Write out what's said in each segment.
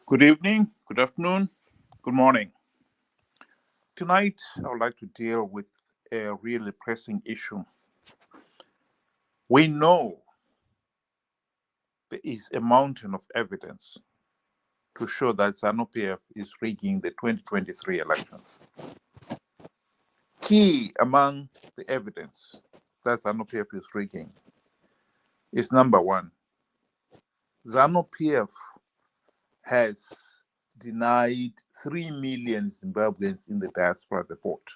Good evening, good afternoon, good morning. Tonight, I would like to deal with a really pressing issue. We know there is a mountain of evidence to show that Zanu PF is rigging the 2023 elections. Key among the evidence that Zanu PF is rigging is number one, Zanu PF has denied 3 million Zimbabweans in the diaspora the vote.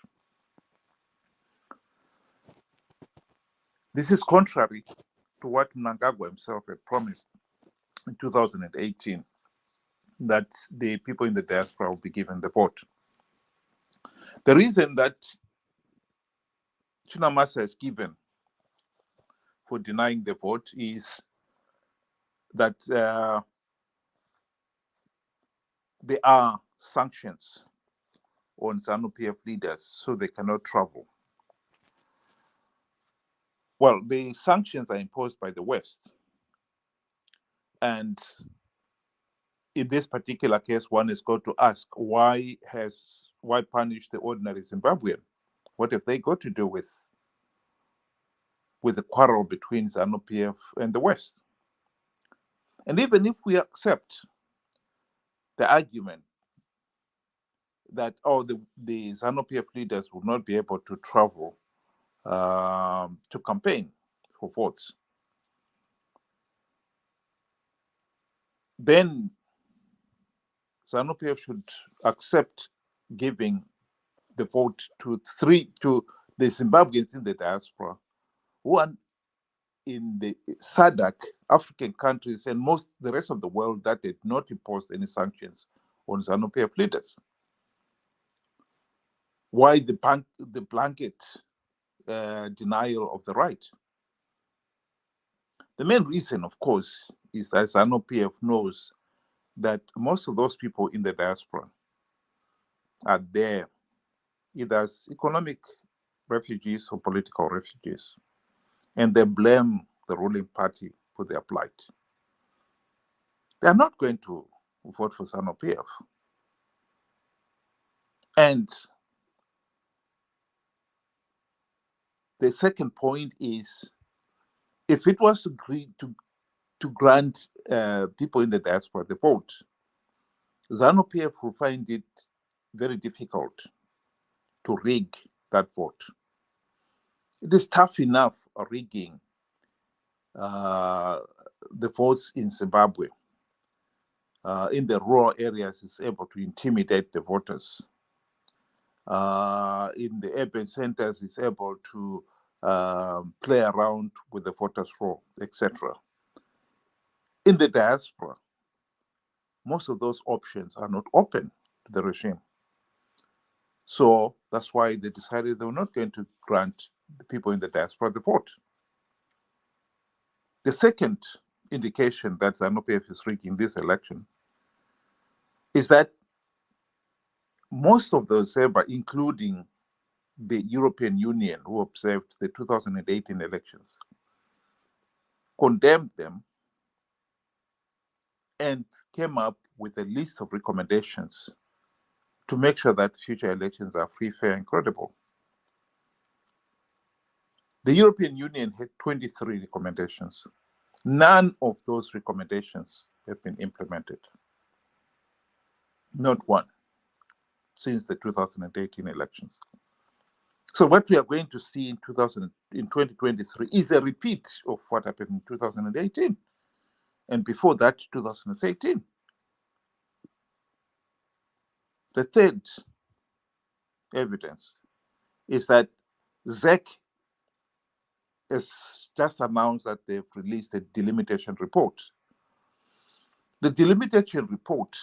This is contrary to what Mnangagwa himself had promised in 2018, that the people in the diaspora will be given the vote. The reason that Chinamasa is given for denying the vote is that there are sanctions on Zanu PF leaders, so they cannot travel. Well, the sanctions are imposed by the West. And in this particular case, one is going to ask, why punish the ordinary Zimbabwean? What have they got to do with the quarrel between Zanu PF and the West? And even if we accept the argument that the Zanu PF leaders will not be able to travel to campaign for votes, then Zanu PF should accept giving the vote to the Zimbabweans in the diaspora, who are in the SADC African countries and the rest of the world that did not impose any sanctions on Zanu PF leaders. Why the blanket denial of the right? The main reason, of course, is that Zanu PF knows that most of those people in the diaspora are there either as economic refugees or political refugees, and they blame the ruling party for their plight. They are not going to vote for Zanu PF. And the second point is, if it was to grant people in the diaspora the vote, Zanu PF will find it very difficult to rig that vote. It is tough enough rigging the votes in Zimbabwe. In the rural areas, it's able to intimidate the voters. In the urban centers, it's able to play around with the voters' roll, etc. In the diaspora, most of those options are not open to the regime. So that's why they decided they were not going to grant the people in the diaspora the vote. The second indication that Zanu PF is rigging this election is that most of the observers, including the European Union, who observed the 2018 elections, condemned them and came up with a list of recommendations to make sure that future elections are free, fair, and credible. The European Union had 23 recommendations. None of those recommendations have been implemented. Not one, since the 2018 elections. So what we are going to see in 2023 is a repeat of what happened in 2018, and before that, 2013. The third evidence is that ZEC has just announced that they've released a delimitation report. The delimitation report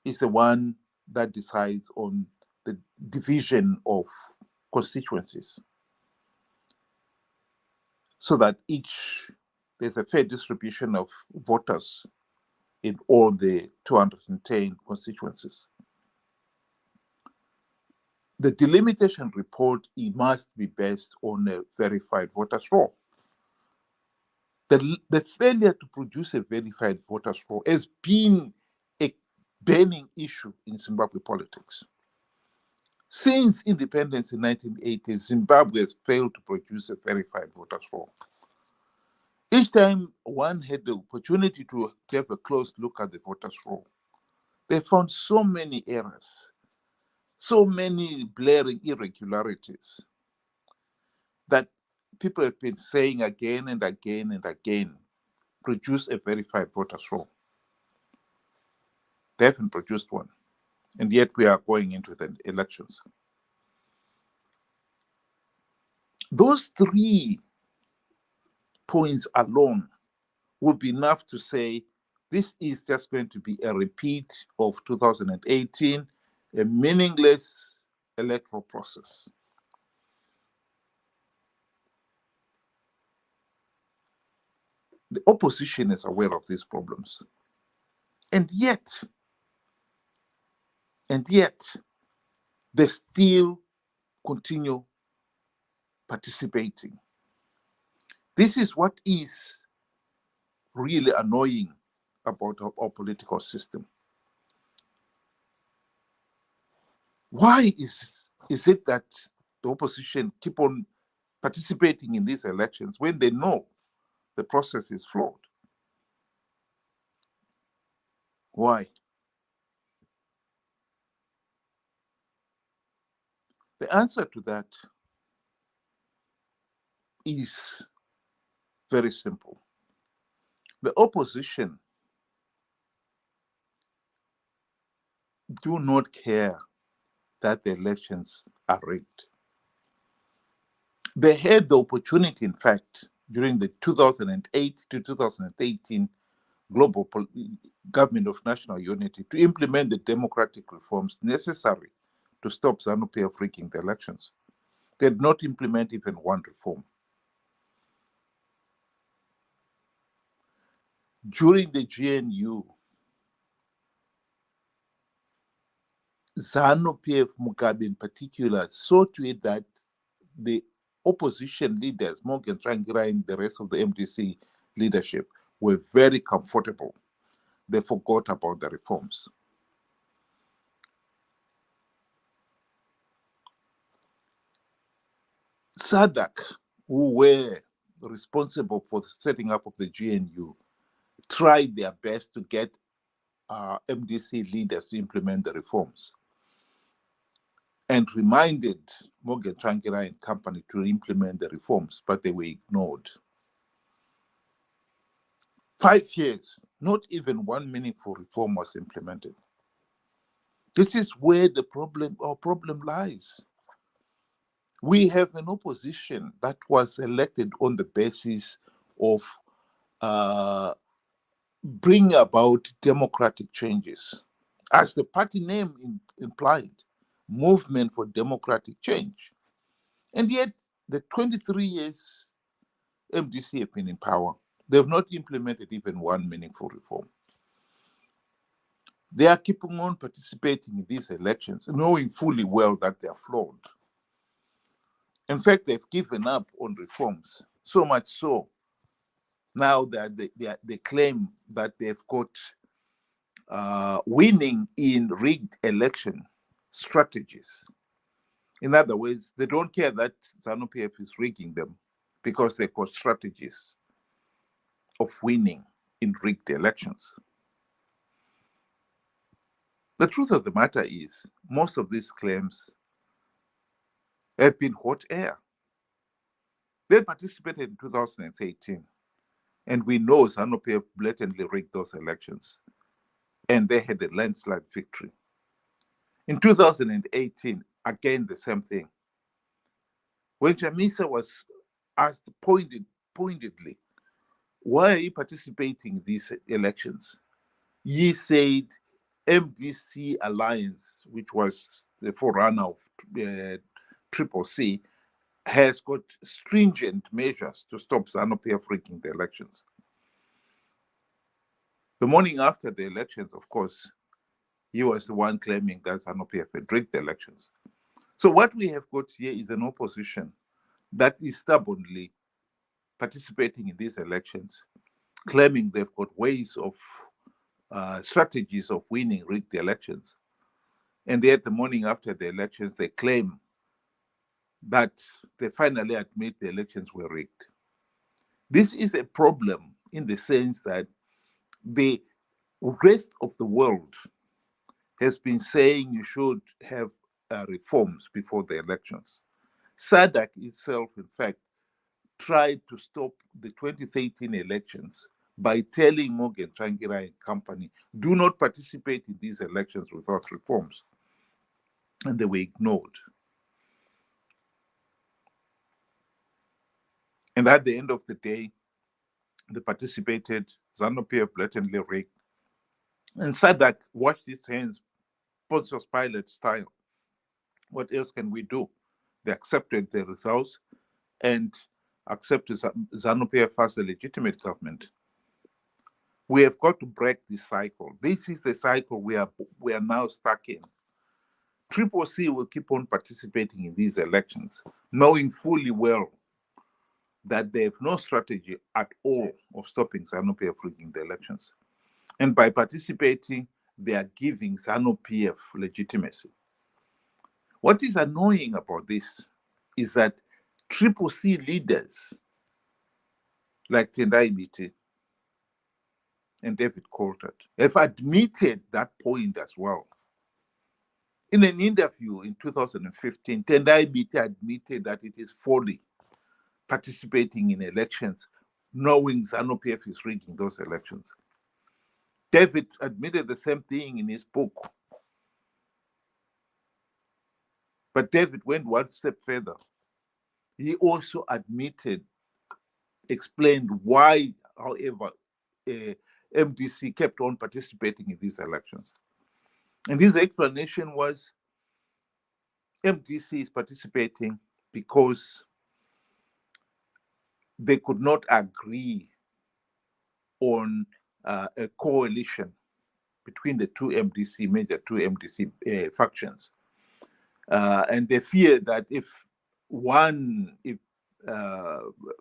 is the one that decides on the division of constituencies, so that there's a fair distribution of voters in all the 210 constituencies. The delimitation report, it must be based on a verified voters' roll. The failure to produce a verified voters' roll has been burning issue in Zimbabwe politics. Since independence in 1980, Zimbabwe has failed to produce a verified voters' roll. Each time one had the opportunity to have a close look at the voters' roll, they found so many errors, so many blaring irregularities that people have been saying again and again and again, produce a verified voters' roll. They haven't produced one, and yet we are going into the elections. Those 3 points alone would be enough to say this is just going to be a repeat of 2018, a meaningless electoral process. The opposition is aware of these problems. And yet, they still continue participating. This is what is really annoying about our political system. Why is it that the opposition keep on participating in these elections when they know the process is flawed? Why? The answer to that is very simple. The opposition do not care that the elections are rigged. They had the opportunity, in fact, during the 2008 to 2018 global government of national unity to implement the democratic reforms necessary to stop Zanu PF rigging the elections. They did not implement even one reform. During the GNU, Zanu PF Mugabe in particular saw to it that the opposition leaders, Morgan Tsvangirai and the rest of the MDC leadership, were very comfortable. They forgot about the reforms. SADC, who were responsible for the setting up of the GNU, tried their best to get MDC leaders to implement the reforms and reminded Morgan Tsvangirai and company to implement the reforms, but they were ignored. 5 years, not even one meaningful reform was implemented. This is where our problem lies. We have an opposition that was elected on the basis of bring about democratic changes. As the party name implied, Movement for Democratic Change. And yet, the 23 years MDC have been in power, they have not implemented even one meaningful reform. They are keeping on participating in these elections, knowing fully well that they are flawed. In fact, they've given up on reforms, so much so now that they claim that they've got winning in rigged election strategies. In other words, they don't care that Zanu PF is rigging them because they've got strategies of winning in rigged elections. The truth of the matter is, most of these claims have been hot air. They participated in 2018, and we know Zanu PF blatantly rigged those elections, and they had a landslide victory. In 2018, again, the same thing. When Chamisa was asked pointedly, why are you participating in these elections? He said MDC Alliance, which was the forerunner of Triple C, has got stringent measures to stop Zanu PF rigging the elections. The morning after the elections, of course, he was the one claiming that Zanu PF had rigged the elections. So what we have got here is an opposition that is stubbornly participating in these elections, claiming they've got ways of strategies of winning rigged elections. And yet, the morning after the elections, they claim that they finally admit the elections were rigged. This is a problem in the sense that the rest of the world has been saying you should have reforms before the elections. SADC itself, in fact, tried to stop the 2013 elections by telling Morgan Tsvangirai and company, do not participate in these elections without reforms. And they were ignored. And at the end of the day, they participated, Zanu PF blatantly rigged. And SADC washed its hands, Pontius Pilate style. What else can we do? They accepted the results and accepted Zanu PF as the legitimate government. We have got to break this cycle. This is the cycle we are now stuck in. CCC will keep on participating in these elections, knowing fully well that they have no strategy at all of stopping Zanu PF rigging the elections. And by participating, they are giving Zanu PF legitimacy. What is annoying about this is that CCC leaders like Tendai Biti and David Coulthard have admitted that point as well. In an interview in 2015, Tendai Biti admitted that it is folly participating in elections knowing Zanu PF is rigging those elections. David admitted the same thing in his book. But David went one step further. He also explained why, however, MDC kept on participating in these elections. And his explanation was MDC is participating because they could not agree on a coalition between the major two MDC factions. And they fear that if one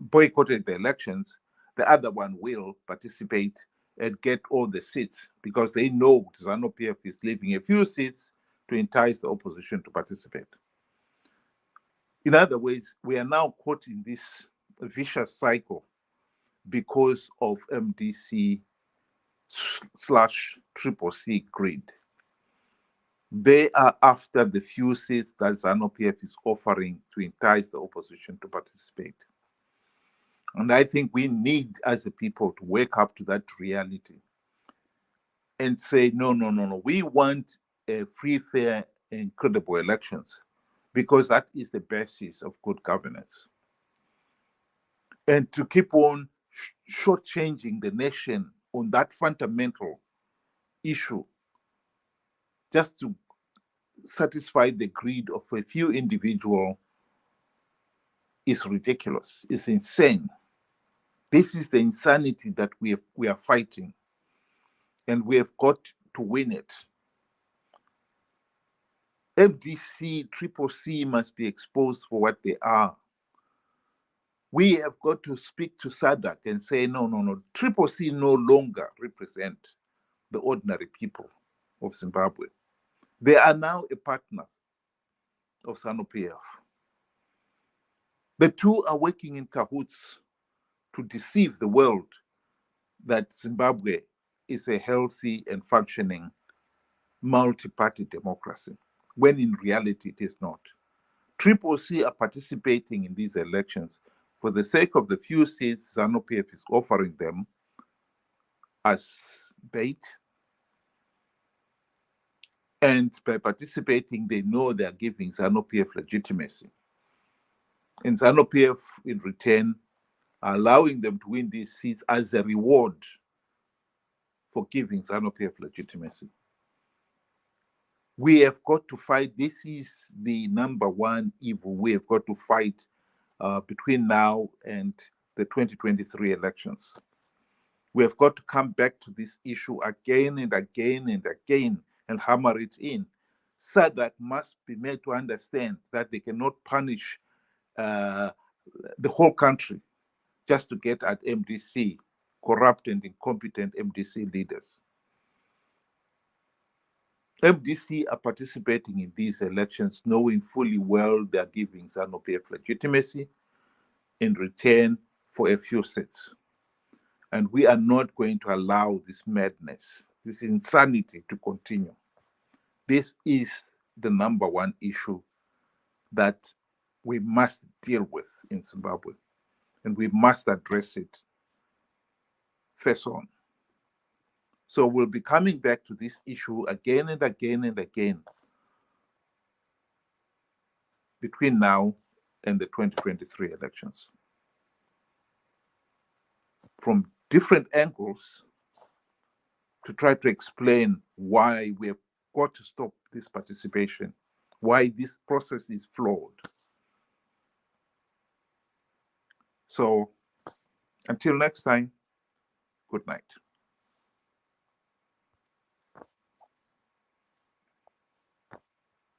boycotted the elections, the other one will participate and get all the seats because they know Zanu PF is leaving a few seats to entice the opposition to participate. In other words, we are now caught in this vicious cycle because of MDC / CCC greed. They are after the few seats that Zanu PF is offering to entice the opposition to participate. And I think we need, as a people, to wake up to that reality and say, no, we want free, fair, and credible elections because that is the basis of good governance. And to keep on shortchanging the nation on that fundamental issue just to satisfy the greed of a few individuals is ridiculous. It's insane. This is the insanity that we are fighting, and we have got to win it. MDC, CCC must be exposed for what they are. We have got to speak to SADC and say, no, CCC no longer represent the ordinary people of Zimbabwe. They are now a partner of Zanu PF. The two are working in cahoots to deceive the world that Zimbabwe is a healthy and functioning multi-party democracy, when in reality it is not. CCC are participating in these elections for the sake of the few seats Zanu PF is offering them as bait. And by participating, they know they are giving Zanu PF legitimacy. And Zanu PF, in return, are allowing them to win these seats as a reward for giving Zanu PF legitimacy. We have got to fight. This is the number one evil we have got to fight between now and the 2023 elections. We have got to come back to this issue again and again and again and hammer it in. SADC must be made to understand that they cannot punish the whole country just to get at MDC, corrupt and incompetent MDC leaders. MDC are participating in these elections knowing fully well they are giving Zanu PF legitimacy in return for a few seats. And we are not going to allow this madness, this insanity to continue. This is the number one issue that we must deal with in Zimbabwe, and we must address it face on. So we'll be coming back to this issue again and again and again between now and the 2023 elections, from different angles, to try to explain why we have got to stop this participation, why this process is flawed. So until next time, good night.